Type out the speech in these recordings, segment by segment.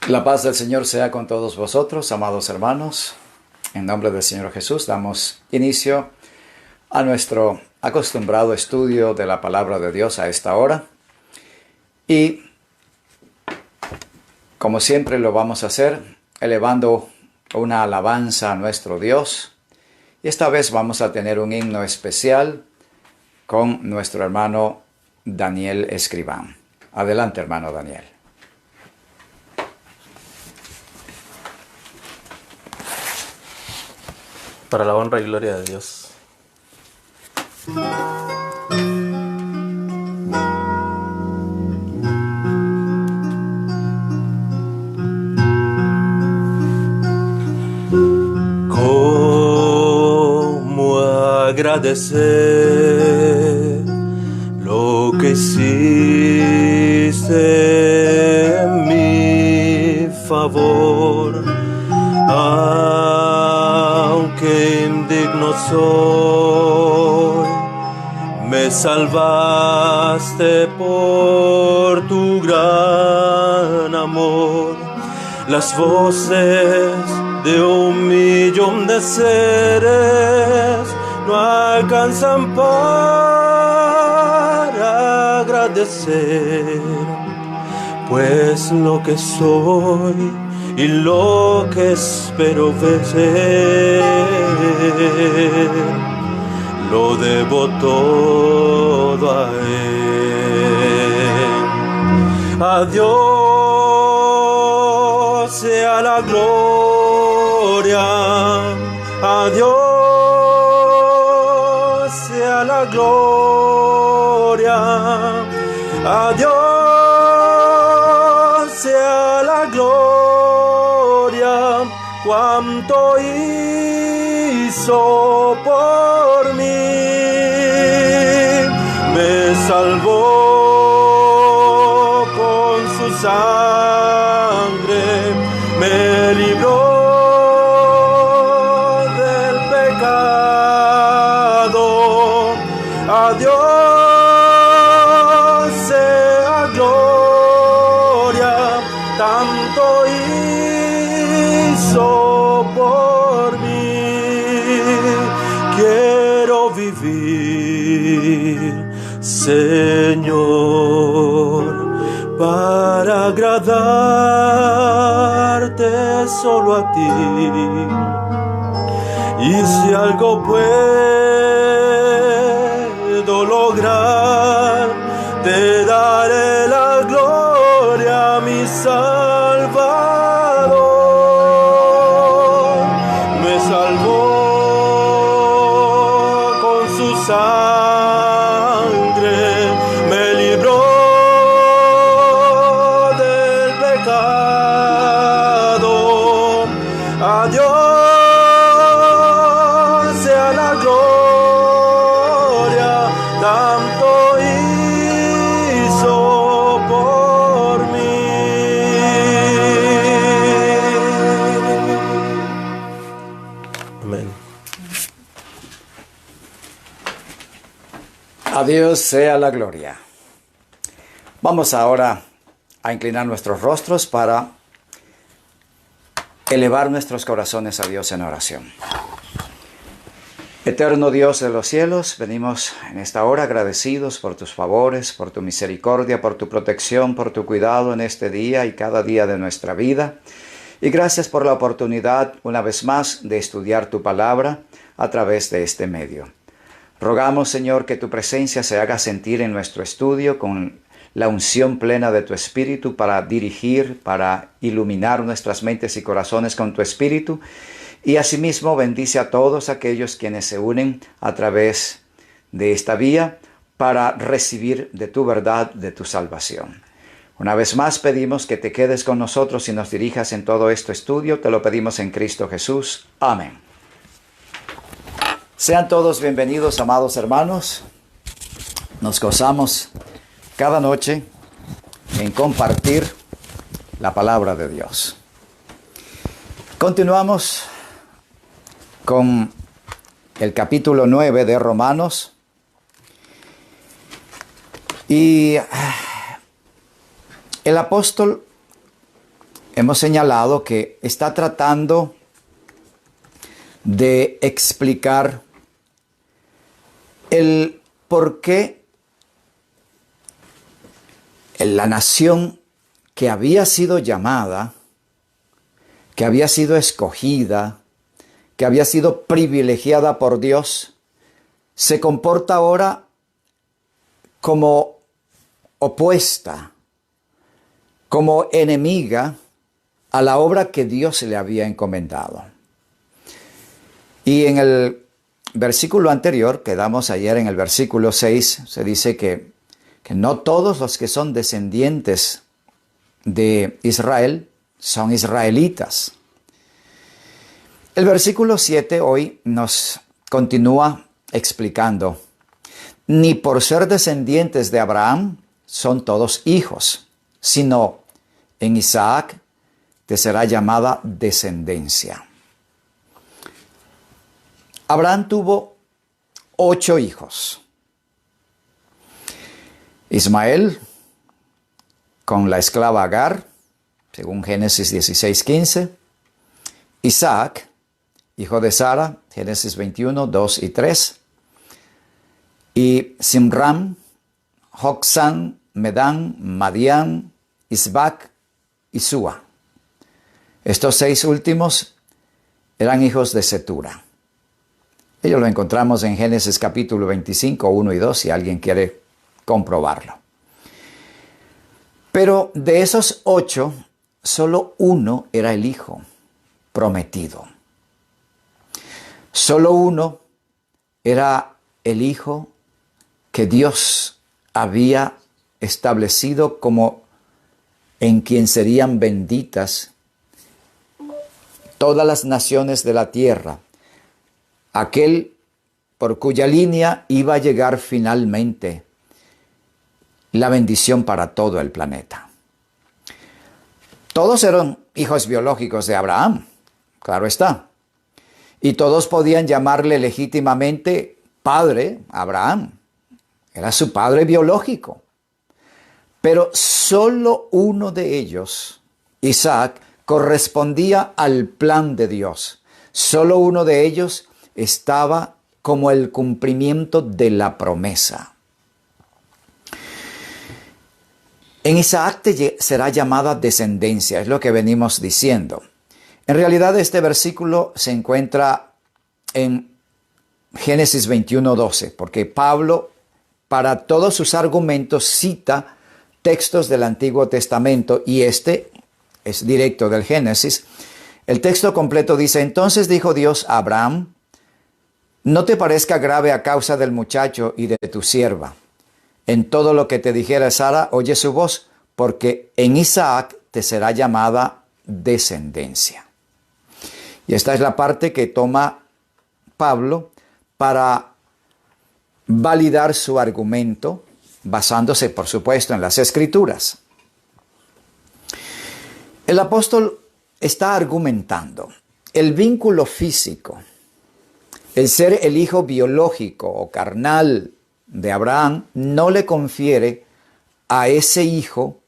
La paz del Señor sea con todos vosotros, amados hermanos. En nombre del Señor Jesús damos inicio a nuestro acostumbrado estudio de la palabra de Dios a esta hora. Y como siempre lo vamos a hacer elevando una alabanza a nuestro Dios. Y esta vez vamos a tener un himno especial con nuestro hermano Daniel Escriván. Adelante, hermano Daniel. Para la honra y gloria de Dios. ¿Cómo agradecer lo que hiciste en mi favor? Aunque indigno soy, me salvaste por tu gran amor. Las voces de un millón de seres no alcanzan para agradecer, pues lo que soy y lo que espero ver, lo debo todo a Él. A Dios sea la gloria, a Dios sea la gloria, a Dios sea la gloria. Cuánto hizo por mí, me salvó con su sangre, me libró del pecado. A Dios sea gloria, tanto hizo por mí. Quiero vivir, Señor, para agradarte solo a ti. Y si algo puedo lograr, te daré la gloria, mi Salvador. Me salvó con su sangre, me libró del pecado. A Dios sea la gloria, tanto hizo por mí. Amén. A Dios sea la gloria. Vamos ahora a inclinar nuestros rostros para elevar nuestros corazones a Dios en oración. Eterno Dios de los cielos, venimos en esta hora agradecidos por tus favores, por tu misericordia, por tu protección, por tu cuidado en este día y cada día de nuestra vida. Y gracias por la oportunidad, una vez más, de estudiar tu palabra a través de este medio. Rogamos, Señor, que tu presencia se haga sentir en nuestro estudio con la unción plena de tu Espíritu para dirigir, para iluminar nuestras mentes y corazones con tu Espíritu. Y asimismo bendice a todos aquellos quienes se unen a través de esta vía para recibir de tu verdad, de tu salvación. Una vez más pedimos que te quedes con nosotros y nos dirijas en todo este estudio. Te lo pedimos en Cristo Jesús. Amén. Sean todos bienvenidos, amados hermanos. Nos gozamos cada noche en compartir la palabra de Dios. Continuamos con el capítulo 9 de Romanos. Y el apóstol hemos señalado que está tratando de explicar el por qué la nación que había sido llamada, que había sido escogida, que había sido privilegiada por Dios, se comporta ahora como opuesta, como enemiga a la obra que Dios le había encomendado. Y en el versículo anterior, quedamos ayer en el versículo 6, se dice que no todos los que son descendientes de Israel son israelitas. El versículo 7 hoy nos continúa explicando: ni por ser descendientes de Abraham son todos hijos, sino en Isaac te será llamada descendencia. Abraham tuvo 8 hijos. Ismael, con la esclava Agar, según Génesis 16:15. Isaac, hijo de Sara, Génesis 21, 2 y 3. Y Simram, Joksán, Medán, Madián, Isbac y Súa. Estos 6 últimos eran hijos de Cetura. Ello lo encontramos en Génesis capítulo 25, 1 y 2, si alguien quiere comprobarlo. Pero de esos 8, solo uno era el hijo prometido. Solo uno era el hijo que Dios había establecido como en quien serían benditas todas las naciones de la tierra, aquel por cuya línea iba a llegar finalmente la bendición para todo el planeta. Todos eran hijos biológicos de Abraham, claro está, y todos podían llamarle legítimamente padre Abraham. Era su padre biológico. Pero solo uno de ellos, Isaac, correspondía al plan de Dios. Solo uno de ellos estaba como el cumplimiento de la promesa. En Isaac te será llamada descendencia, es lo que venimos diciendo. En realidad este versículo se encuentra en Génesis 21:12, porque Pablo, para todos sus argumentos, cita textos del Antiguo Testamento, y este es directo del Génesis. El texto completo dice: entonces dijo Dios a Abraham, no te parezca grave a causa del muchacho y de tu sierva. En todo lo que te dijera Sara, oye su voz, porque en Isaac te será llamada descendencia. Y esta es la parte que toma Pablo para validar su argumento, basándose, por supuesto, en las Escrituras. El apóstol está argumentando el vínculo físico, el ser el hijo biológico o carnal de Abraham, no le confiere a ese hijo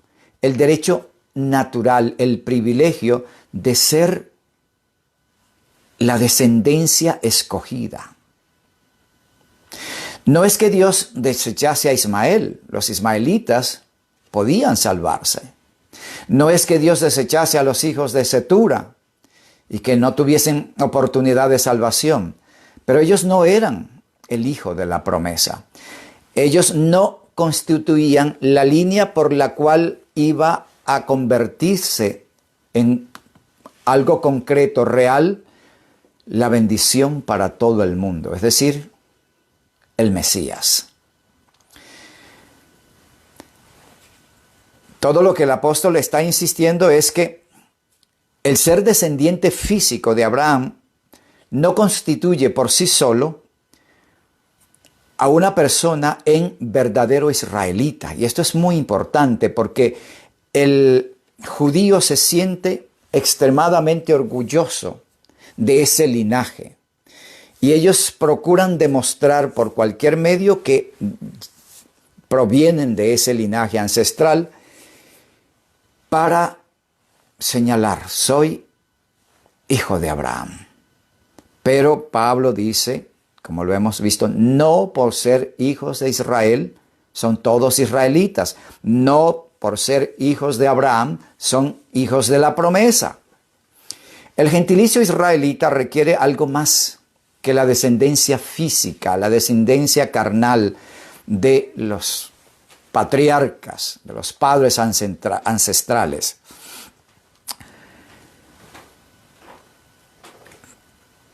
el derecho natural, el privilegio de ser la descendencia escogida. No es que Dios desechase a Ismael, los ismaelitas podían salvarse. No es que Dios desechase a los hijos de Cetura y que no tuviesen oportunidad de salvación, pero ellos no eran el hijo de la promesa. Ellos no constituían la línea por la cual iba a convertirse en algo concreto, real, la bendición para todo el mundo, es decir, el Mesías. Todo lo que el apóstol está insistiendo es que el ser descendiente físico de Abraham no constituye por sí solo a una persona en verdadero israelita. Y esto es muy importante porque el judío se siente extremadamente orgulloso de ese linaje. Y ellos procuran demostrar por cualquier medio que provienen de ese linaje ancestral para señalar, soy hijo de Abraham. Pero Pablo dice, como lo hemos visto, no por ser hijos de Israel son todos israelitas. No por ser hijos de Abraham son hijos de la promesa. El gentilicio israelita requiere algo más que la descendencia física, la descendencia carnal de los patriarcas, de los padres ancestrales.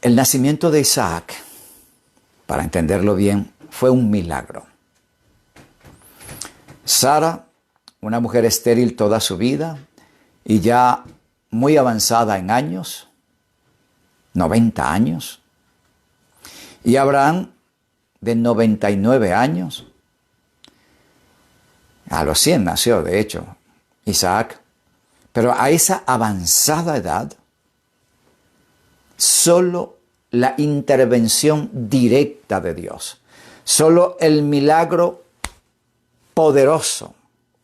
El nacimiento de Isaac, para entenderlo bien, fue un milagro. Sara, una mujer estéril toda su vida y ya muy avanzada en años, 90 años. Y Abraham, de 99 años. A los 100 nació, de hecho, Isaac. Pero a esa avanzada edad, solo la intervención directa de Dios, solo el milagro poderoso,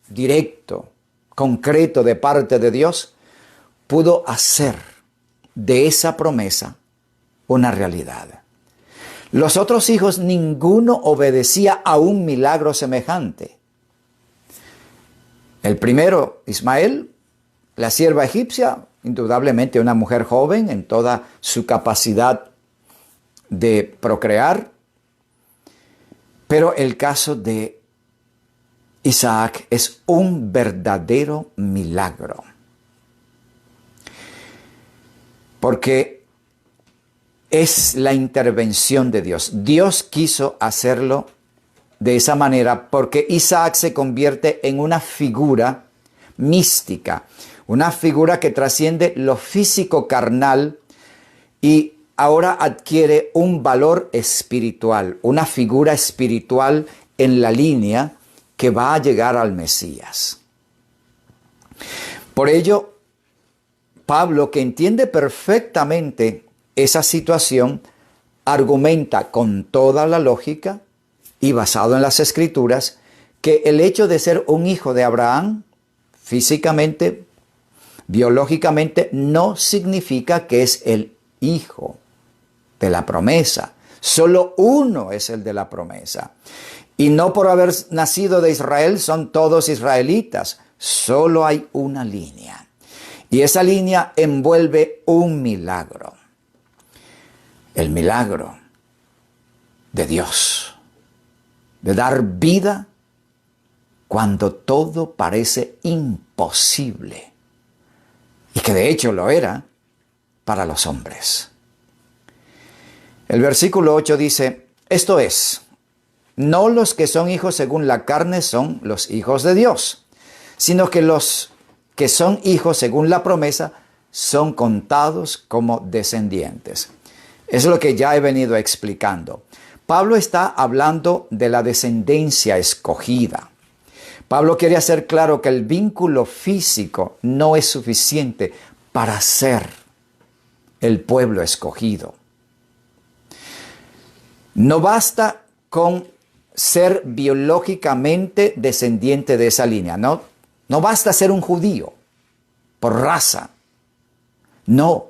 directo, concreto de parte de Dios, pudo hacer de esa promesa una realidad. Los otros hijos, ninguno obedecía a un milagro semejante. El primero, Ismael, la sierva egipcia, indudablemente una mujer joven en toda su capacidad de procrear. Pero el caso de Isaac es un verdadero milagro. Porque es la intervención de Dios. Dios quiso hacerlo de esa manera porque Isaac se convierte en una figura mística, una figura que trasciende lo físico carnal y ahora adquiere un valor espiritual, una figura espiritual en la línea que va a llegar al Mesías. Por ello, Pablo, que entiende perfectamente esa situación, argumenta con toda la lógica y basado en las Escrituras que el hecho de ser un hijo de Abraham, físicamente, biológicamente, no significa que es el hijo de la promesa. Solo uno es el de la promesa. Y no por haber nacido de Israel son todos israelitas. Solo hay una línea. Y esa línea envuelve un milagro. El milagro de Dios. De dar vida cuando todo parece imposible. Y que de hecho lo era para los hombres. El versículo 8 dice, esto es, no los que son hijos según la carne son los hijos de Dios, sino que los que son hijos según la promesa son contados como descendientes. Eso es lo que ya he venido explicando. Pablo está hablando de la descendencia escogida. Pablo quiere hacer claro que el vínculo físico no es suficiente para ser el pueblo escogido. No basta con ser biológicamente descendiente de esa línea. No basta ser un judío por raza. No.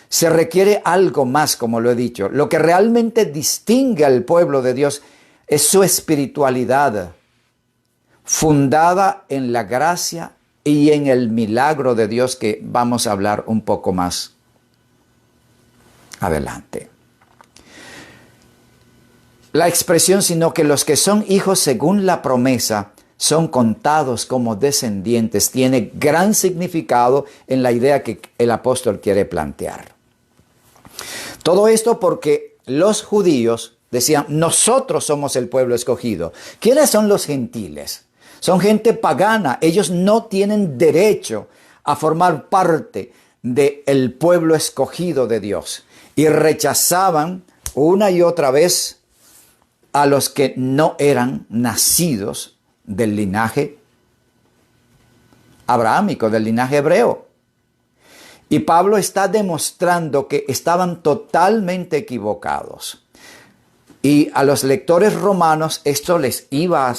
Se requiere algo más, como lo he dicho. Lo que realmente distingue al pueblo de Dios es su espiritualidad, fundada en la gracia y en el milagro de Dios, que vamos a hablar un poco más adelante. La expresión, sino que los que son hijos según la promesa son contados como descendientes, tiene gran significado en la idea que el apóstol quiere plantear. Todo esto porque los judíos decían, nosotros somos el pueblo escogido. ¿Quiénes son los gentiles? Son gente pagana. Ellos no tienen derecho a formar parte del pueblo escogido de Dios. Y rechazaban una y otra vez a los que no eran nacidos del linaje abrahámico, del linaje hebreo. Y Pablo está demostrando que estaban totalmente equivocados. Y a los lectores romanos esto les iba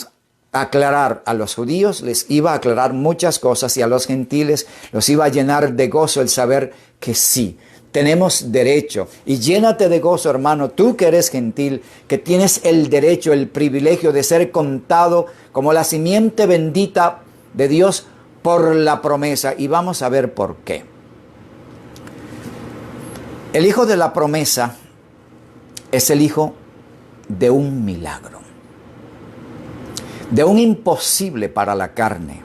aclarar a los judíos, les iba a aclarar muchas cosas, y a los gentiles los iba a llenar de gozo el saber que sí, tenemos derecho. Y llénate de gozo, hermano, tú que eres gentil, que tienes el derecho, el privilegio de ser contado como la simiente bendita de Dios por la promesa. Y vamos a ver por qué. El hijo de la promesa es el hijo de un milagro, de un imposible para la carne,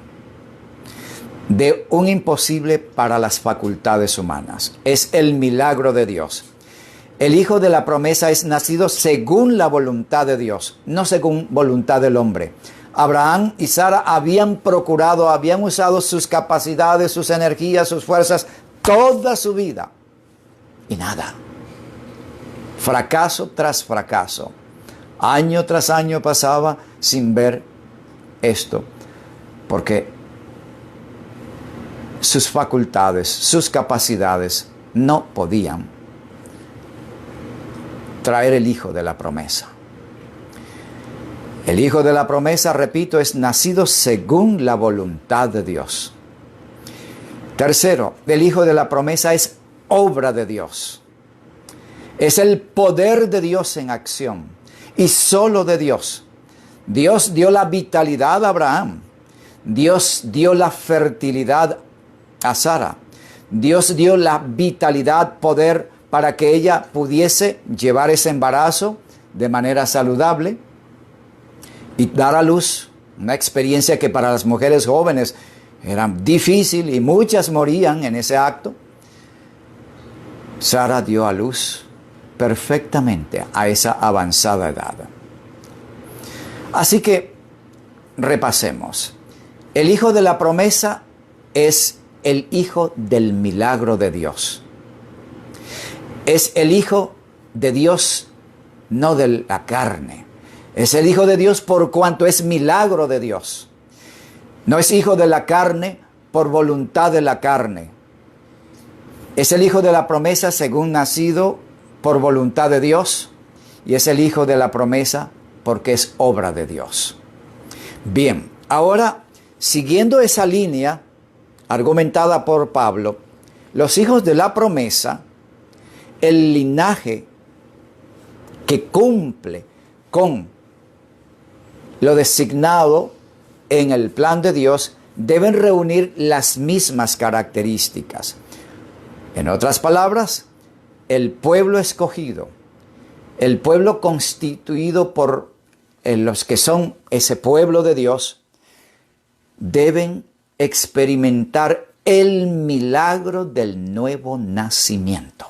de un imposible para las facultades humanas. Es el milagro de Dios. El hijo de la promesa es nacido según la voluntad de Dios, no según voluntad del hombre. Abraham y Sara habían usado sus capacidades, sus energías, sus fuerzas, toda su vida. Y nada. Fracaso tras fracaso. Año tras año pasaba sin ver esto. Porque sus facultades, sus capacidades no podían traer el hijo de la promesa. El hijo de la promesa, repito, es nacido según la voluntad de Dios. Tercero, el hijo de la promesa es obra de Dios. Es el poder de Dios en acción, y solo de Dios. Dios dio la vitalidad a Abraham. Dios dio la fertilidad a Sara. Dios dio la vitalidad, poder para que ella pudiese llevar ese embarazo de manera saludable y dar a luz. Una experiencia que para las mujeres jóvenes era difícil y muchas morían en ese acto. Sara dio a luz perfectamente a esa avanzada edad. Así que repasemos. El hijo de la promesa es el hijo del milagro de Dios. Es el hijo de Dios, no de la carne. Es el hijo de Dios por cuanto es milagro de Dios. No es hijo de la carne por voluntad de la carne. Es el hijo de la promesa según nacido por voluntad de Dios. Y es el hijo de la promesa porque es obra de Dios. Bien, ahora, siguiendo esa línea argumentada por Pablo, los hijos de la promesa, el linaje que cumple con lo designado en el plan de Dios, deben reunir las mismas características. En otras palabras, el pueblo escogido, el pueblo constituido por los que son ese pueblo de Dios, deben experimentar el milagro del nuevo nacimiento.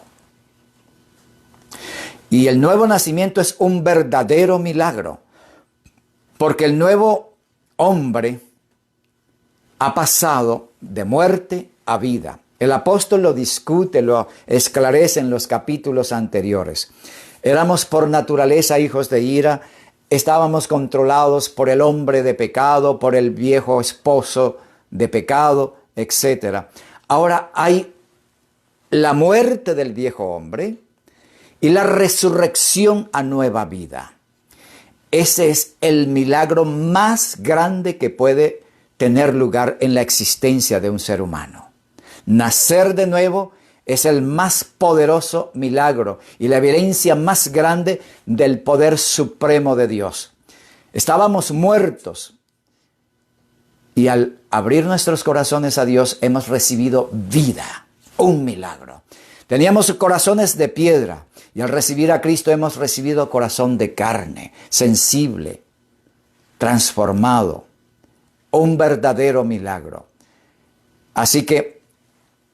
Y el nuevo nacimiento es un verdadero milagro, porque el nuevo hombre ha pasado de muerte a vida. El apóstol lo discute, lo esclarece en los capítulos anteriores. Éramos por naturaleza hijos de ira, estábamos controlados por el hombre de pecado, por el viejo esposo de pecado, etc. Ahora hay la muerte del viejo hombre y la resurrección a nueva vida. Ese es el milagro más grande que puede tener lugar en la existencia de un ser humano. Nacer de nuevo es el más poderoso milagro y la evidencia más grande del poder supremo de Dios. Estábamos muertos y al abrir nuestros corazones a Dios hemos recibido vida, un milagro. Teníamos corazones de piedra y al recibir a Cristo hemos recibido corazón de carne, sensible, transformado, un verdadero milagro. Así que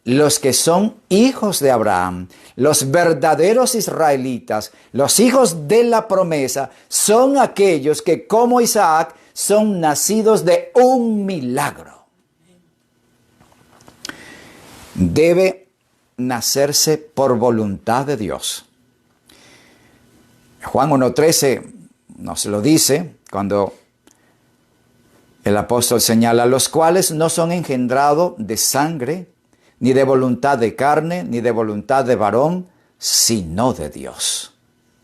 los que son hijos de Abraham, los verdaderos israelitas, los hijos de la promesa, son aquellos que como Isaac son nacidos de un milagro. Debe nacerse por voluntad de Dios. Juan 1:13 nos lo dice cuando el apóstol señala: los cuales no son engendrados de sangre, ni de voluntad de carne, ni de voluntad de varón, sino de Dios.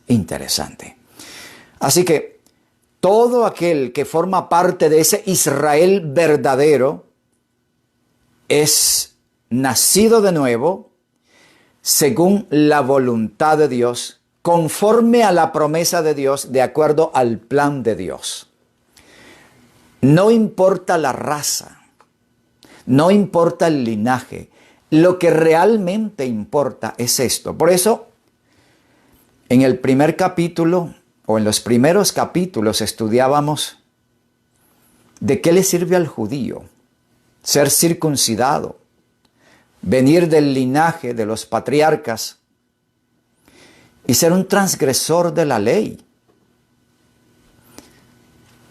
Interesante. Así que todo aquel que forma parte de ese Israel verdadero es nacido de nuevo según la voluntad de Dios, conforme a la promesa de Dios, de acuerdo al plan de Dios. No importa la raza, no importa el linaje, lo que realmente importa es esto. Por eso, en el primer capítulo, o en los primeros capítulos, estudiábamos de qué le sirve al judío ser circuncidado, venir del linaje de los patriarcas y ser un transgresor de la ley.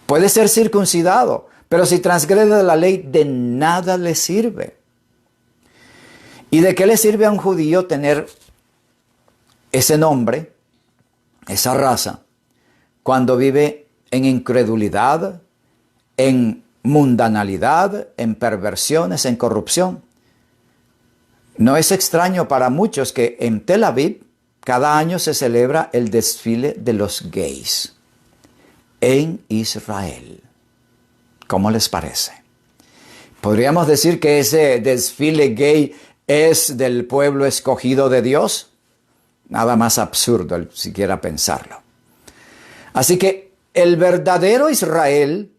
Puede ser circuncidado, pero si transgrede la ley, de nada le sirve. ¿Y de qué le sirve a un judío tener ese nombre, esa raza, cuando vive en incredulidad, en mundanalidad, en perversiones, en corrupción? No es extraño para muchos que en Tel Aviv cada año se celebra el desfile de los gays en Israel. ¿Cómo les parece? ¿Podríamos decir que ese desfile gay es del pueblo escogido de Dios? Nada más absurdo el siquiera pensarlo. Así que el verdadero Israel,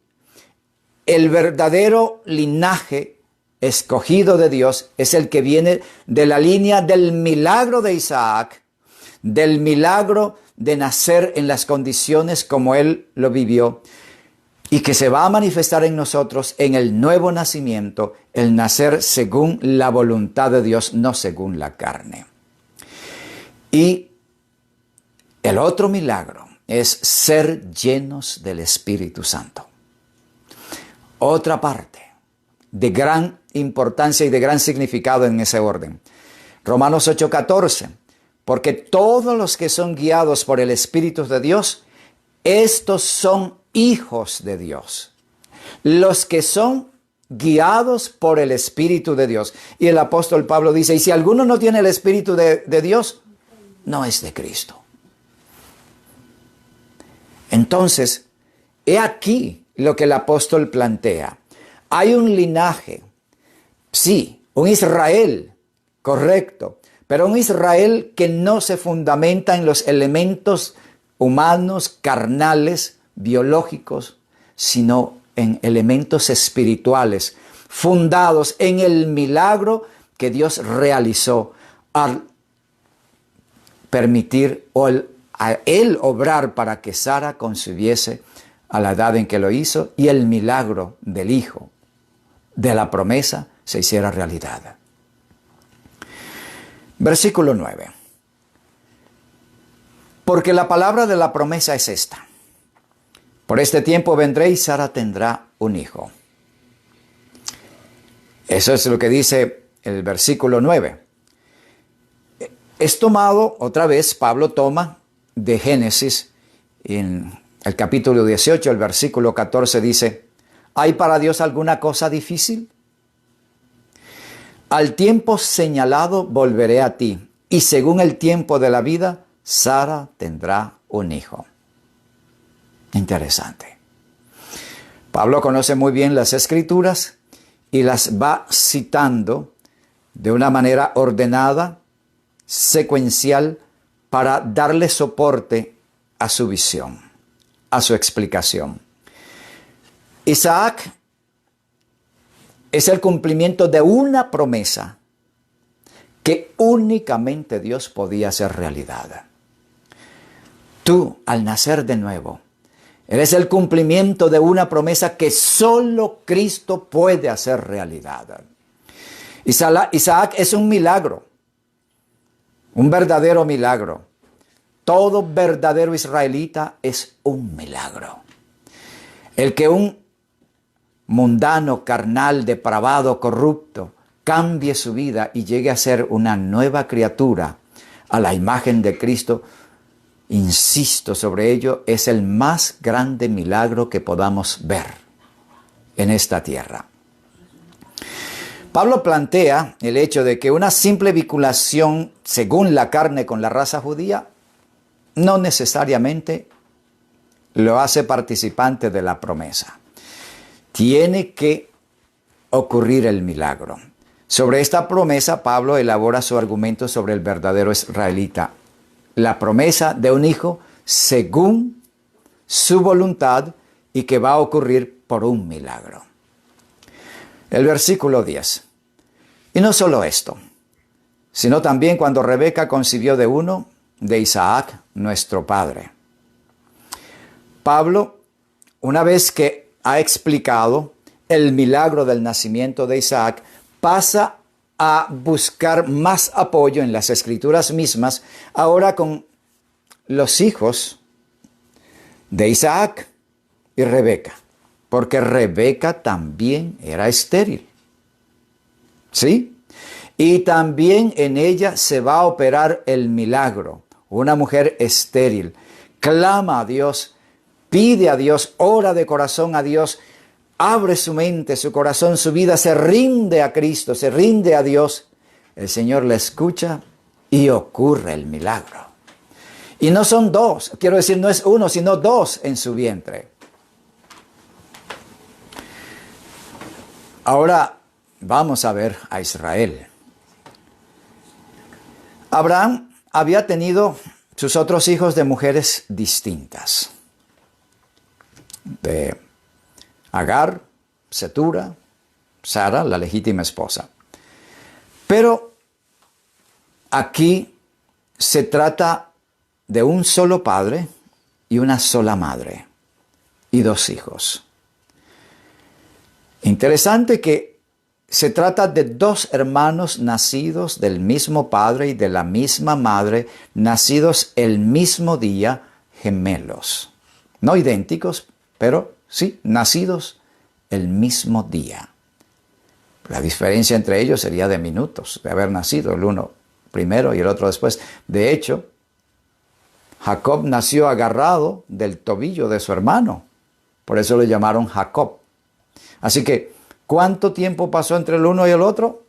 el verdadero linaje escogido de Dios, es el que viene de la línea del milagro de Isaac, del milagro de nacer en las condiciones como él lo vivió, y que se va a manifestar en nosotros en el nuevo nacimiento, el nacer según la voluntad de Dios, no según la carne. Y el otro milagro es ser llenos del Espíritu Santo. Otra parte de gran importancia y de gran significado en ese orden. Romanos 8:14. Porque todos los que son guiados por el Espíritu de Dios, estos son hijos de Dios. Los que son guiados por el Espíritu de Dios. Y el apóstol Pablo dice, y si alguno no tiene el Espíritu de Dios, no es de Cristo. Entonces, he aquí lo que el apóstol plantea. Hay un linaje, sí, un Israel, correcto, pero un Israel que no se fundamenta en los elementos humanos, carnales, biológicos, sino en elementos espirituales, fundados en el milagro que Dios realizó al permitir a él obrar para que Sara concibiese a la edad en que lo hizo, y el milagro del Hijo, de la promesa, se hiciera realidad. Versículo 9. Porque la palabra de la promesa es esta: por este tiempo vendré y Sara tendrá un hijo. Eso es lo que dice el versículo 9. Es tomado, otra vez, Pablo toma de Génesis, en el capítulo 18, el versículo 14 dice, ¿hay para Dios alguna cosa difícil? Al tiempo señalado volveré a ti, y según el tiempo de la vida, Sara tendrá un hijo. Interesante. Pablo conoce muy bien las Escrituras y las va citando de una manera ordenada, secuencial, para darle soporte a su visión, a su explicación. Isaac es el cumplimiento de una promesa que únicamente Dios podía hacer realidad. Tú, al nacer de nuevo, eres el cumplimiento de una promesa que solo Cristo puede hacer realidad. Isaac es un milagro, un verdadero milagro. Todo verdadero israelita es un milagro. El que un mundano, carnal, depravado, corrupto, cambie su vida y llegue a ser una nueva criatura a la imagen de Cristo, insisto sobre ello, es el más grande milagro que podamos ver en esta tierra. Pablo plantea el hecho de que una simple vinculación según la carne con la raza judía no necesariamente lo hace participante de la promesa. Tiene que ocurrir el milagro. Sobre esta promesa, Pablo elabora su argumento sobre el verdadero israelita. La promesa de un hijo según su voluntad y que va a ocurrir por un milagro. El versículo 10. Y no solo esto, sino también cuando Rebeca concibió de uno, de Isaac, nuestro padre. Pablo, una vez que ha explicado el milagro del nacimiento de Isaac, pasa a buscar más apoyo en las escrituras mismas, ahora con los hijos de Isaac y Rebeca, porque Rebeca también era estéril. ¿Sí? Y también en ella se va a operar el milagro. Una mujer estéril clama a Dios, pide a Dios, ora de corazón a Dios, abre su mente, su corazón, su vida, se rinde a Cristo, se rinde a Dios. El Señor la escucha y ocurre el milagro. Y no son dos, quiero decir, no es uno, sino dos en su vientre. Ahora vamos a ver a Israel. Abraham había tenido sus otros hijos de mujeres distintas. De Agar, Setura, Sara, la legítima esposa. Pero aquí se trata de un solo padre y una sola madre y dos hijos. Interesante que se trata de dos hermanos nacidos del mismo padre y de la misma madre, nacidos el mismo día, gemelos. No idénticos, pero sí, nacidos el mismo día. La diferencia entre ellos sería de minutos, de haber nacido el uno primero y el otro después. De hecho, Jacob nació agarrado del tobillo de su hermano. Por eso le llamaron Jacob. Así que, ¿cuánto tiempo pasó entre el uno y el otro?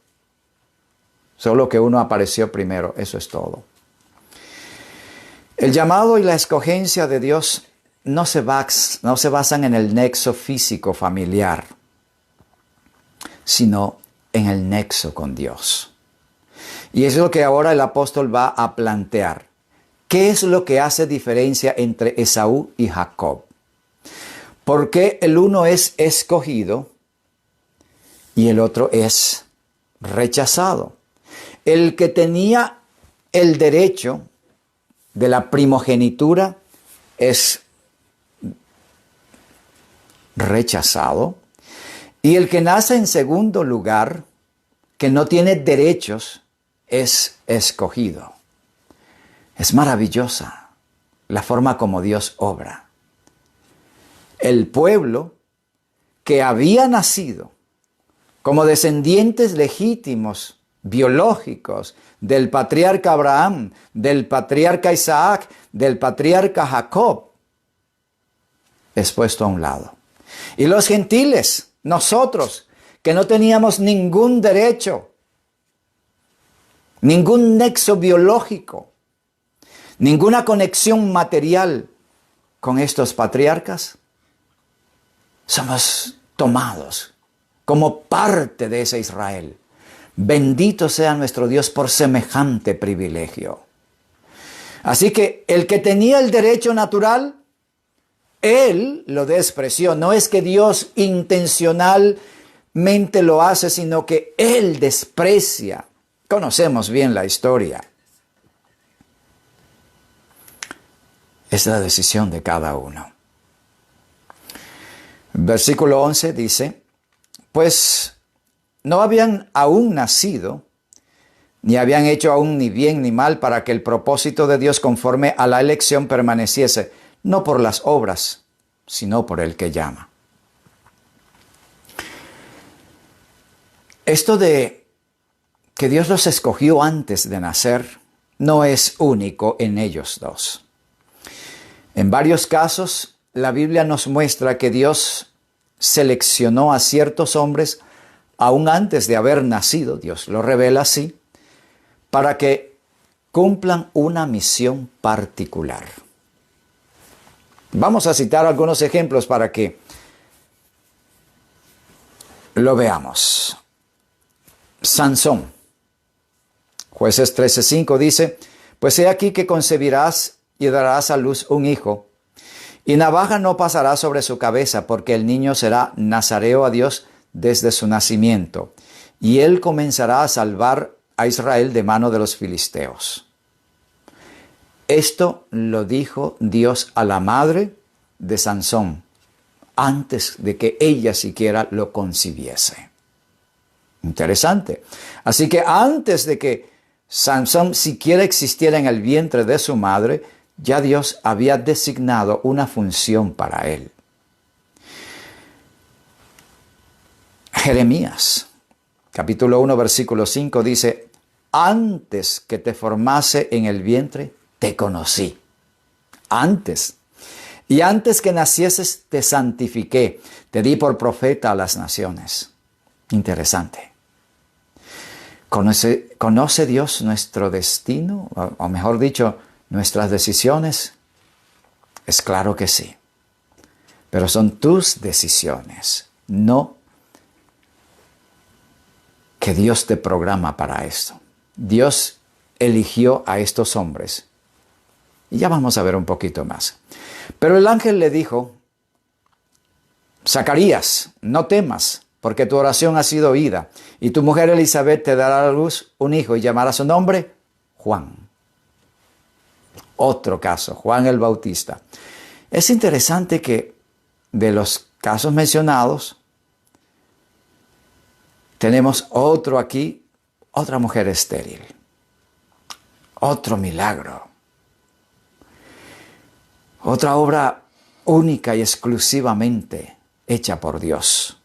Solo que uno apareció primero, eso es todo. El llamado y la escogencia de Dios no se basan en el nexo físico familiar, sino en el nexo con Dios. Y eso es lo que ahora el apóstol va a plantear. ¿Qué es lo que hace diferencia entre Esaú y Jacob? ¿Por qué el uno es escogido y el otro es rechazado? El que tenía el derecho de la primogenitura es rechazado, y el que nace en segundo lugar, que no tiene derechos, es escogido. Es maravillosa la forma como Dios obra. El pueblo que había nacido como descendientes legítimos, biológicos, del patriarca Abraham, del patriarca Isaac, del patriarca Jacob, es puesto a un lado. Y los gentiles, nosotros, que no teníamos ningún derecho, ningún nexo biológico, ninguna conexión material con estos patriarcas, somos tomados como parte de ese Israel. Bendito sea nuestro Dios por semejante privilegio. Así que el que tenía el derecho natural, él lo despreció. No es que Dios intencionalmente lo hace, sino que él desprecia. Conocemos bien la historia. Es la decisión de cada uno. Versículo 11 dice, pues no habían aún nacido, ni habían hecho aún ni bien ni mal para que el propósito de Dios conforme a la elección permaneciese, no por las obras, sino por el que llama. Esto de que Dios los escogió antes de nacer no es único en ellos dos. En varios casos, la Biblia nos muestra que Dios seleccionó a ciertos hombres aún antes de haber nacido, Dios lo revela así, para que cumplan una misión particular. Vamos a citar algunos ejemplos para que lo veamos. Sansón. Jueces 13:5 dice, pues he aquí que concebirás y darás a luz un hijo, y navaja no pasará sobre su cabeza, porque el niño será nazareo a Dios desde su nacimiento, y él comenzará a salvar a Israel de mano de los filisteos. Esto lo dijo Dios a la madre de Sansón, antes de que ella siquiera lo concibiese. Interesante. Así que antes de que Sansón siquiera existiera en el vientre de su madre, ya Dios había designado una función para él. Jeremías, capítulo 1, versículo 5 dice, antes que te formase en el vientre, te conocí. Antes. Y antes que nacieses, te santifiqué. Te di por profeta a las naciones. Interesante. ¿Conoce Dios nuestro destino? O mejor dicho, nuestras decisiones. Es claro que sí. Pero son tus decisiones, no que Dios te programa para esto. Dios eligió a estos hombres. Y ya vamos a ver un poquito más. Pero el ángel le dijo, Zacarías, no temas, porque tu oración ha sido oída, y tu mujer Elizabeth te dará a luz un hijo y llamará su nombre Juan. Otro caso, Juan el Bautista. Es interesante que de los casos mencionados, tenemos otro aquí, otra mujer estéril. Otro milagro. Otra obra única y exclusivamente hecha por Dios.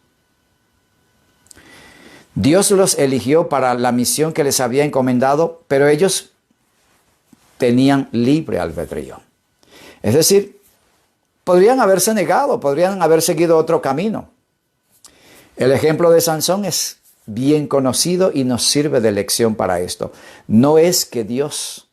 Dios los eligió para la misión que les había encomendado, pero ellos tenían libre albedrío. Es decir, podrían haberse negado, podrían haber seguido otro camino. El ejemplo de Sansón es bien conocido y nos sirve de lección para esto. No es que Dios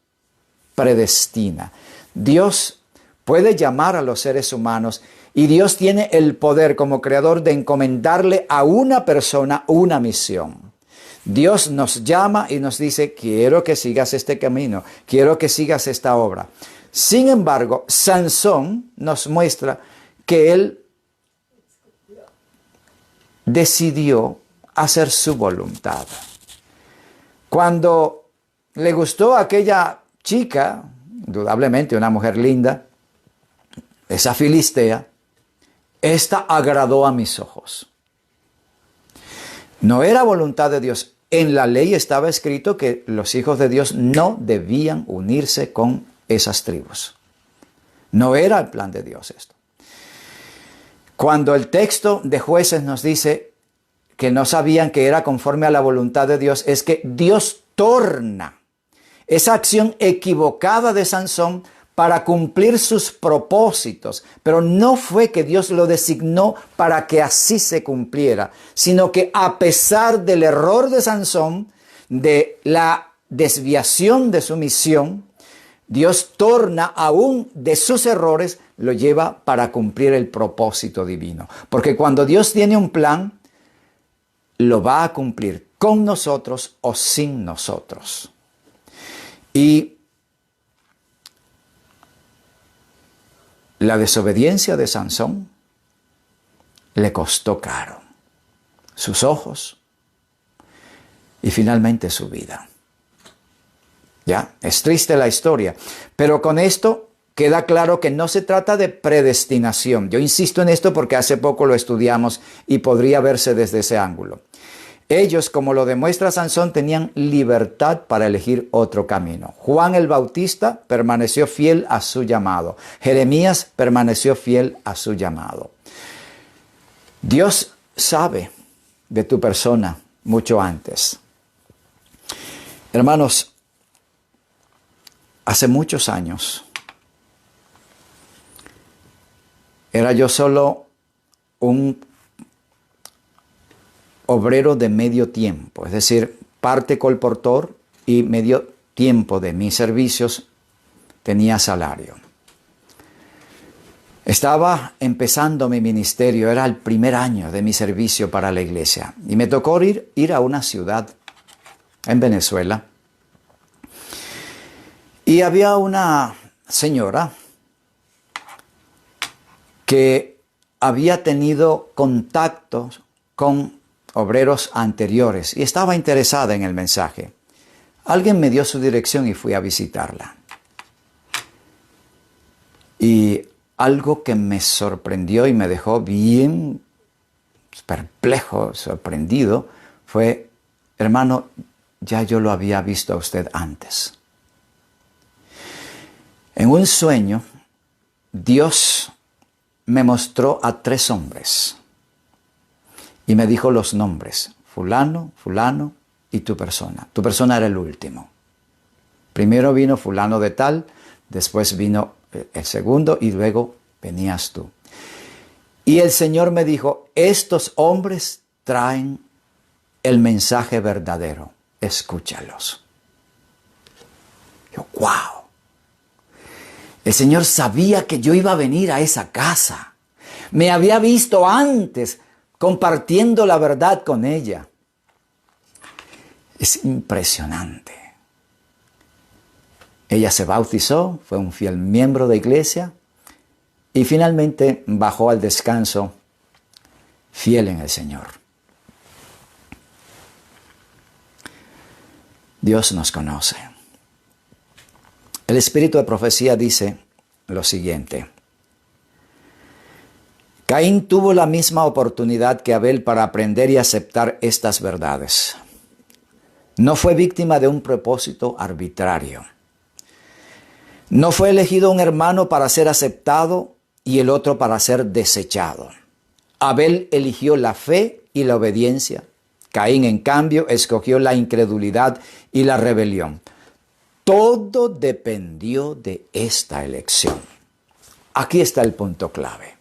predestina. Dios puede llamar a los seres humanos y Dios tiene el poder como creador de encomendarle a una persona una misión. Dios nos llama y nos dice, quiero que sigas este camino, quiero que sigas esta obra. Sin embargo, Sansón nos muestra que él decidió hacer su voluntad. Cuando le gustó a aquella chica, indudablemente una mujer linda, esa filistea, esta agradó a mis ojos. No era voluntad de Dios. En la ley estaba escrito que los hijos de Dios no debían unirse con esas tribus. No era el plan de Dios esto. Cuando el texto de Jueces nos dice que no sabían que era conforme a la voluntad de Dios, es que Dios torna esa acción equivocada de Sansón para cumplir sus propósitos. Pero no fue que Dios lo designó para que así se cumpliera, sino que a pesar del error de Sansón, de la desviación de su misión, Dios torna aún de sus errores, lo lleva para cumplir el propósito divino. Porque cuando Dios tiene un plan, lo va a cumplir con nosotros o sin nosotros. Y la desobediencia de Sansón le costó caro. Sus ojos y finalmente su vida. Ya, es triste la historia. Pero con esto queda claro que no se trata de predestinación. Yo insisto en esto porque hace poco lo estudiamos y podría verse desde ese ángulo. Ellos, como lo demuestra Sansón, tenían libertad para elegir otro camino. Juan el Bautista permaneció fiel a su llamado. Jeremías permaneció fiel a su llamado. Dios sabe de tu persona mucho antes. Hermanos, hace muchos años era yo solo un obrero de medio tiempo, es decir, parte colportor y medio tiempo de mis servicios tenía salario. Estaba empezando mi ministerio, era el primer año de mi servicio para la iglesia. Y me tocó ir a una ciudad en Venezuela. Y había una señora que había tenido contactos con obreros anteriores y estaba interesada en el mensaje. Alguien me dio su dirección y fui a visitarla. Y algo que me sorprendió y me dejó bien perplejo, sorprendido, fue: hermano, ya yo lo había visto a usted antes. En un sueño, Dios me mostró a 3 hombres y me dijo los nombres: fulano, fulano y tu persona. Tu persona era el último. Primero vino fulano de tal, después vino el segundo y luego venías tú. Y el Señor me dijo: estos hombres traen el mensaje verdadero, escúchalos. Yo, wow. El Señor sabía que yo iba a venir a esa casa. Me había visto antes compartiendo la verdad con ella. Es impresionante. Ella se bautizó, fue un fiel miembro de iglesia y finalmente bajó al descanso fiel en el Señor. Dios nos conoce. El espíritu de profecía dice lo siguiente: Caín tuvo la misma oportunidad que Abel para aprender y aceptar estas verdades. No fue víctima de un propósito arbitrario. No fue elegido un hermano para ser aceptado y el otro para ser desechado. Abel eligió la fe y la obediencia. Caín, en cambio, escogió la incredulidad y la rebelión. Todo dependió de esta elección. Aquí está el punto clave.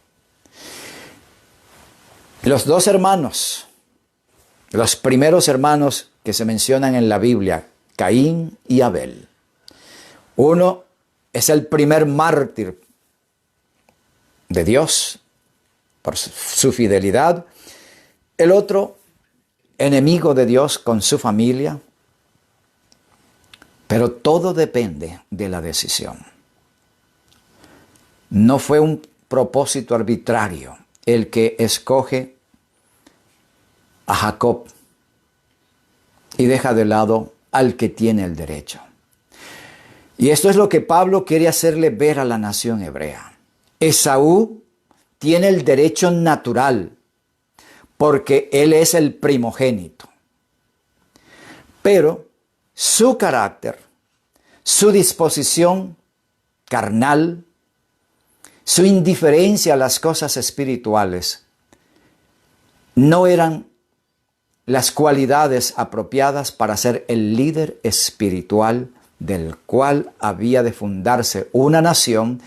Los 2 hermanos, los primeros hermanos que se mencionan en la Biblia, Caín y Abel. Uno es el primer mártir de Dios por su fidelidad. El otro, enemigo de Dios con su familia. Pero todo depende de la decisión. No fue un propósito arbitrario el que escoge a Jacob y deja de lado al que tiene el derecho. Y esto es lo que Pablo quiere hacerle ver a la nación hebrea. Esaú tiene el derecho natural porque él es el primogénito. Pero su carácter, su disposición carnal, su indiferencia a las cosas espirituales, no eran las cualidades apropiadas para ser el líder espiritual del cual había de fundarse una nación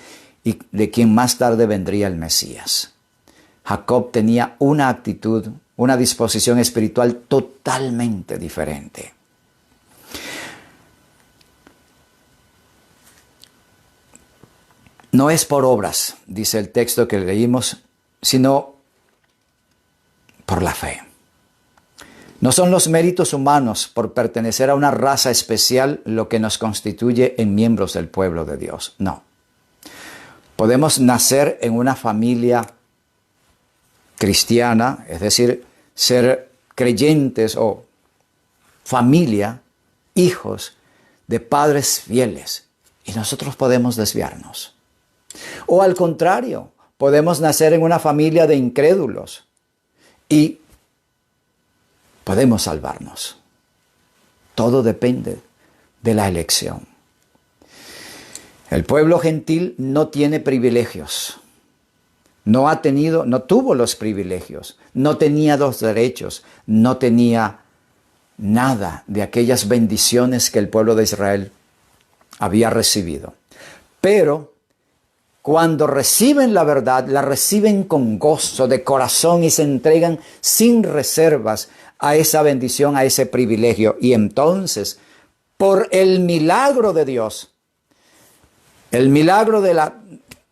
y de quien más tarde vendría el Mesías. Jacob tenía una actitud, una disposición espiritual totalmente diferente. No es por obras, dice el texto que leímos, sino por la fe. No son los méritos humanos por pertenecer a una raza especial lo que nos constituye en miembros del pueblo de Dios. No. Podemos nacer en una familia cristiana, es decir, ser creyentes o familia, hijos de padres fieles, y nosotros podemos desviarnos. O al contrario, podemos nacer en una familia de incrédulos y podemos salvarnos. Todo depende de la elección. El pueblo gentil no tiene privilegios. No tuvo los privilegios, no tenía los derechos, no tenía nada de aquellas bendiciones que el pueblo de Israel había recibido. Pero cuando reciben la verdad, la reciben con gozo de corazón y se entregan sin reservas a esa bendición, a ese privilegio. Y entonces, por el milagro de Dios, el milagro de la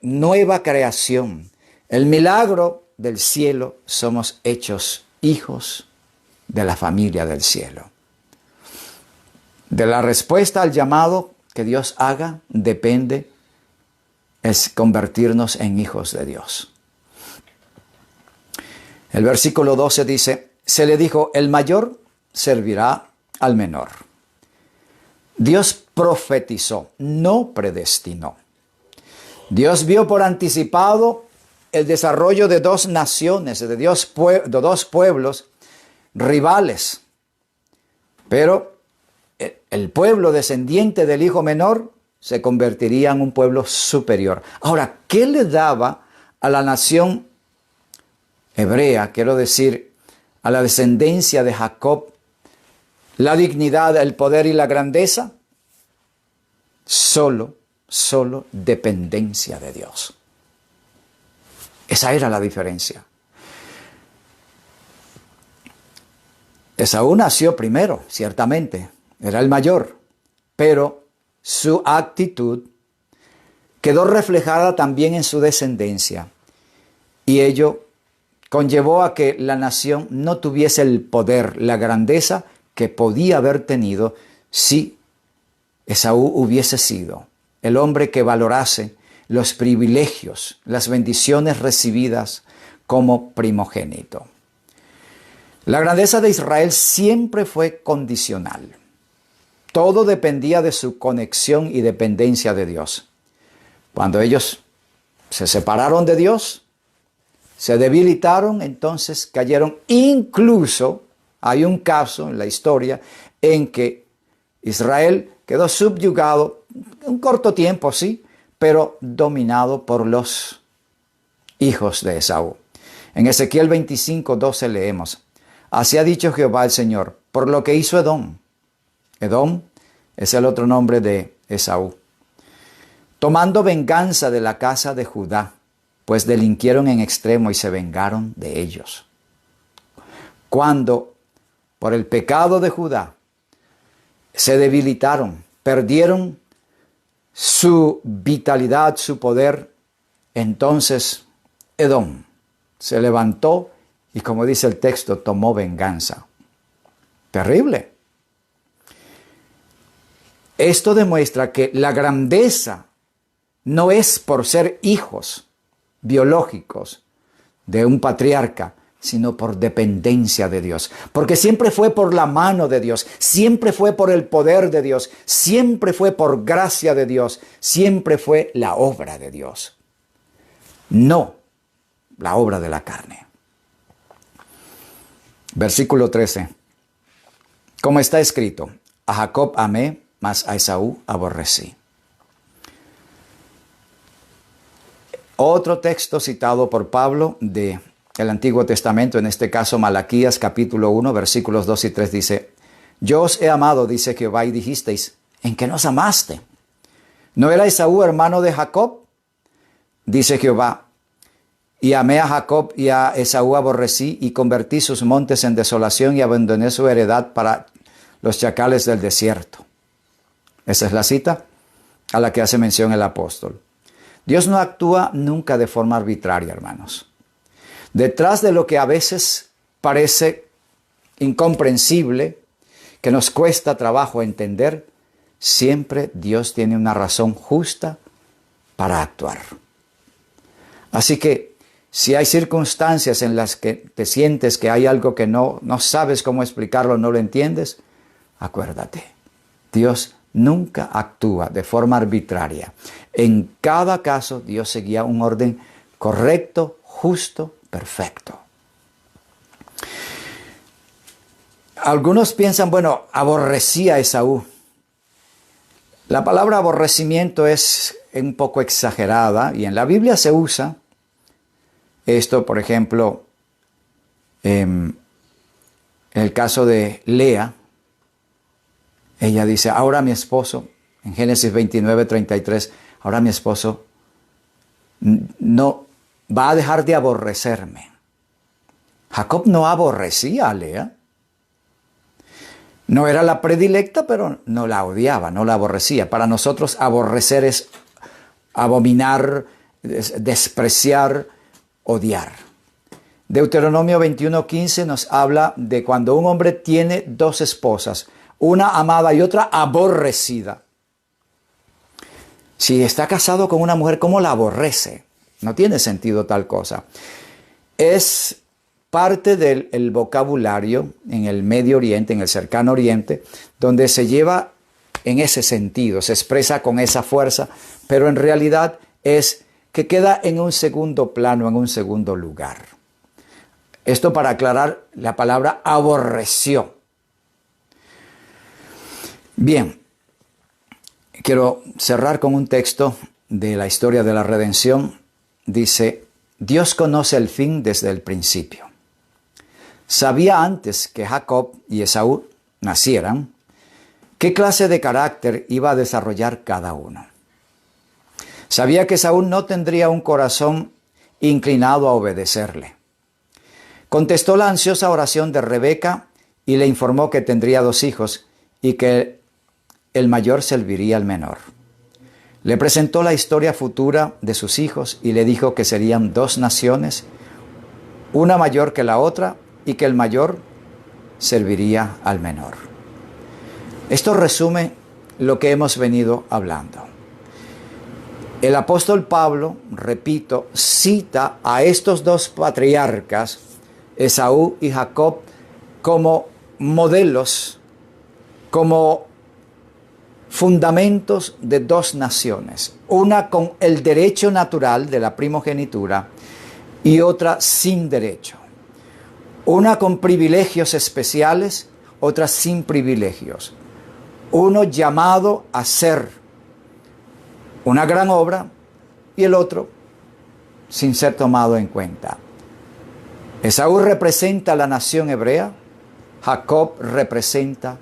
nueva creación, el milagro del cielo, somos hechos hijos de la familia del cielo. De la respuesta al llamado que Dios haga depende es convertirnos en hijos de Dios. El versículo 12 dice, se le dijo, el mayor servirá al menor. Dios profetizó, no predestinó. Dios vio por anticipado el desarrollo de dos naciones, de dos pueblos rivales. Pero el pueblo descendiente del hijo menor se convertiría en un pueblo superior. Ahora, ¿qué le daba a la nación hebrea, quiero decir, a la descendencia de Jacob, la dignidad, el poder y la grandeza? Solo dependencia de Dios. Esa era la diferencia. Esaú nació primero, ciertamente, era el mayor, pero su actitud quedó reflejada también en su descendencia, y ello conllevó a que la nación no tuviese el poder, la grandeza que podía haber tenido si Esaú hubiese sido el hombre que valorase los privilegios, las bendiciones recibidas como primogénito. La grandeza de Israel siempre fue condicional. Todo dependía de su conexión y dependencia de Dios. Cuando ellos se separaron de Dios, se debilitaron, entonces cayeron. Incluso hay un caso en la historia en que Israel quedó subyugado, un corto tiempo, sí, pero dominado por los hijos de Esaú. En Ezequiel 25:12 leemos, así ha dicho Jehová el Señor, por lo que hizo Edom. Edom es el otro nombre de Esaú. Tomando venganza de la casa de Judá, pues delinquieron en extremo y se vengaron de ellos. Cuando por el pecado de Judá se debilitaron, perdieron su vitalidad, su poder, entonces Edom se levantó y, como dice el texto, tomó venganza. Terrible. Esto demuestra que la grandeza no es por ser hijos biológicos de un patriarca, sino por dependencia de Dios. Porque siempre fue por la mano de Dios, siempre fue por el poder de Dios, siempre fue por gracia de Dios, siempre fue la obra de Dios, no la obra de la carne. Versículo 13. Como está escrito, a Jacob amé, mas a Esaú aborrecí. Otro texto citado por Pablo del Antiguo Testamento, en este caso Malaquías capítulo 1, versículos 2 y 3 dice, yo os he amado, dice Jehová, y dijisteis, ¿en qué nos amaste? ¿No era Esaú hermano de Jacob? Dice Jehová, y amé a Jacob y a Esaú aborrecí, y convertí sus montes en desolación y abandoné su heredad para los chacales del desierto. Esa es la cita a la que hace mención el apóstol. Dios no actúa nunca de forma arbitraria, hermanos. Detrás de lo que a veces parece incomprensible, que nos cuesta trabajo entender, siempre Dios tiene una razón justa para actuar. Así que si hay circunstancias en las que te sientes que hay algo que no sabes cómo explicarlo, no lo entiendes, acuérdate, Dios nunca actúa de forma arbitraria. En cada caso, Dios seguía un orden correcto, justo, perfecto. Algunos piensan, bueno, aborrecía a Esaú. La palabra aborrecimiento es un poco exagerada y en la Biblia se usa esto, por ejemplo, en el caso de Lea. Ella dice, ahora mi esposo, en Génesis 29:33, ahora mi esposo no va a dejar de aborrecerme. Jacob no aborrecía a Lea. No era la predilecta, pero no la odiaba, no la aborrecía. Para nosotros aborrecer es abominar, despreciar, odiar. Deuteronomio 21:15 nos habla de cuando un hombre tiene dos esposas, una amada y otra aborrecida. Si está casado con una mujer, ¿cómo la aborrece? No tiene sentido tal cosa. Es parte del vocabulario en el Medio Oriente, en el Cercano Oriente, donde se lleva en ese sentido, se expresa con esa fuerza, pero en realidad es que queda en un segundo plano, en un segundo lugar. Esto para aclarar la palabra aborreció. Bien, quiero cerrar con un texto de la historia de la redención. Dice, Dios conoce el fin desde el principio. Sabía antes que Jacob y Esaú nacieran, qué clase de carácter iba a desarrollar cada uno. Sabía que Esaú no tendría un corazón inclinado a obedecerle. Contestó la ansiosa oración de Rebeca y le informó que tendría 2 hijos y que el mayor serviría al menor. Le presentó la historia futura de sus hijos y le dijo que serían 2 naciones, una mayor que la otra, y que el mayor serviría al menor. Esto resume lo que hemos venido hablando. El apóstol Pablo, repito, cita a estos 2 patriarcas, Esaú y Jacob, como modelos, como fundamentos de 2 naciones, una con el derecho natural de la primogenitura y otra sin derecho. Una con privilegios especiales, otra sin privilegios. Uno llamado a hacer una gran obra y el otro sin ser tomado en cuenta. Esaú representa a la nación hebrea, Jacob representa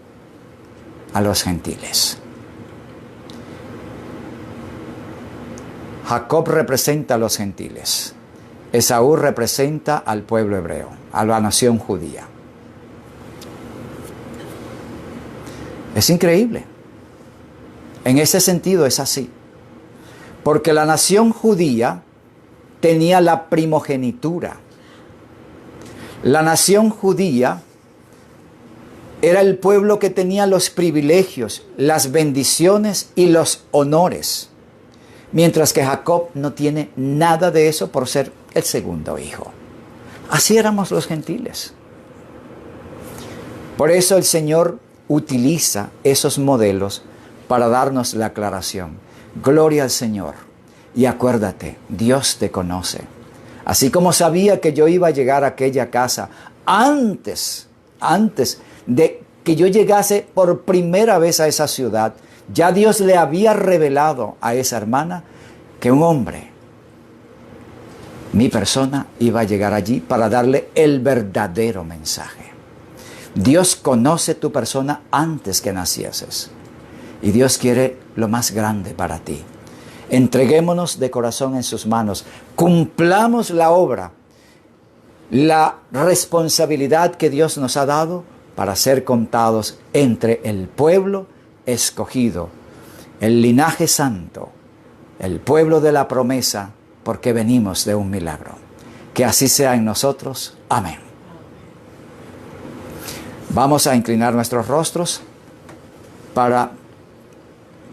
a los gentiles. Jacob representa a los gentiles. Esaú representa al pueblo hebreo, a la nación judía. Es increíble. En ese sentido es así. Porque la nación judía tenía la primogenitura. La nación judía era el pueblo que tenía los privilegios, las bendiciones y los honores. Mientras que Jacob no tiene nada de eso por ser el segundo hijo. Así éramos los gentiles. Por eso el Señor utiliza esos modelos para darnos la aclaración. Gloria al Señor. Y acuérdate, Dios te conoce. Así como sabía que yo iba a llegar a aquella casa antes de que yo llegase por primera vez a esa ciudad, ya Dios le había revelado a esa hermana que un hombre, mi persona, iba a llegar allí para darle el verdadero mensaje. Dios conoce tu persona antes que nacieses. Y Dios quiere lo más grande para ti. Entreguémonos de corazón en sus manos. Cumplamos la obra, la responsabilidad que Dios nos ha dado para ser contados entre el pueblo escogido, el linaje santo, el pueblo de la promesa, porque venimos de un milagro. Que así sea en nosotros. Amén. Vamos a inclinar nuestros rostros para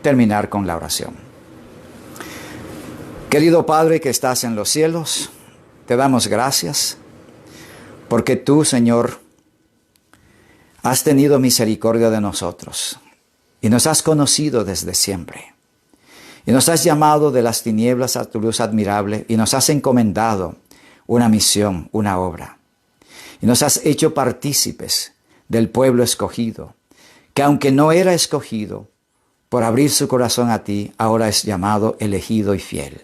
terminar con la oración. Querido Padre que estás en los cielos, te damos gracias porque tú, Señor, has tenido misericordia de nosotros y nos has conocido desde siempre. Y nos has llamado de las tinieblas a tu luz admirable y nos has encomendado una misión, una obra. Y nos has hecho partícipes del pueblo escogido, que aunque no era escogido, por abrir su corazón a ti, ahora es llamado, elegido y fiel.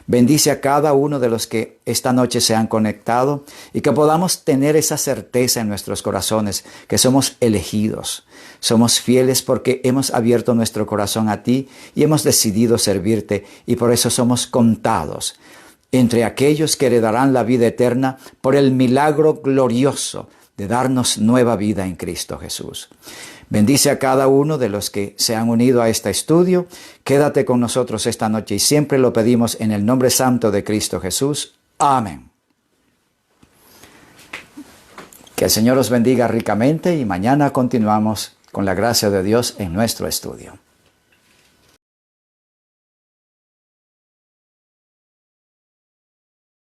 Bendice a cada uno de los que esta noche se han conectado y que podamos tener esa certeza en nuestros corazones, que somos elegidos, somos fieles porque hemos abierto nuestro corazón a ti y hemos decidido servirte y por eso somos contados entre aquellos que heredarán la vida eterna por el milagro glorioso de darnos nueva vida en Cristo Jesús. Bendice a cada uno de los que se han unido a este estudio. Quédate con nosotros esta noche y siempre lo pedimos en el nombre santo de Cristo Jesús. Amén. Que el Señor os bendiga ricamente y mañana continuamos con la gracia de Dios en nuestro estudio.